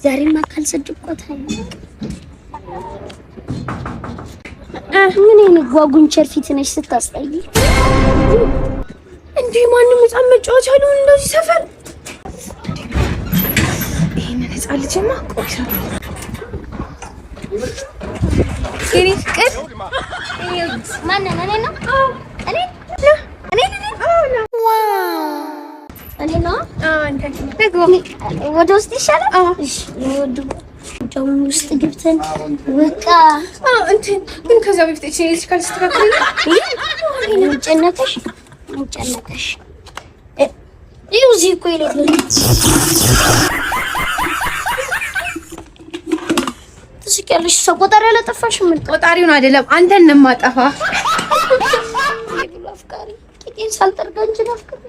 ዛሬማ ካልሰድቆታል ምን አይነት ጓጉንቸር ፊት ነሽ ስታስጠይ እንዴ ማንም ህፃን መጫወቻ አሉን እንደዚህ ሰፈር ይሄንን ህፃን ልጅማ ቆይሳ እኔ ፍቅር ማን ነው እኔ ነው እኔ ነው አንተ ደግሞ ወደ ውስጥ ይሻላል እሺ ወደ ጃውን ውስጥ ገብተን በቃ እንትን ግን ከዛ በፊት እቺ ልጅ ካልስተካከለ ጨነቀሽ እዚህ እኮ የሌለ ትስቂያለሽ ሰው ቆጣሪ አላጠፋሽም ቆጣሪውን አይደለም አንተን ነው የማጠፋ አፍቃሪ ቂጤን ሳልጠርጋ እንጂ አፍቃሪ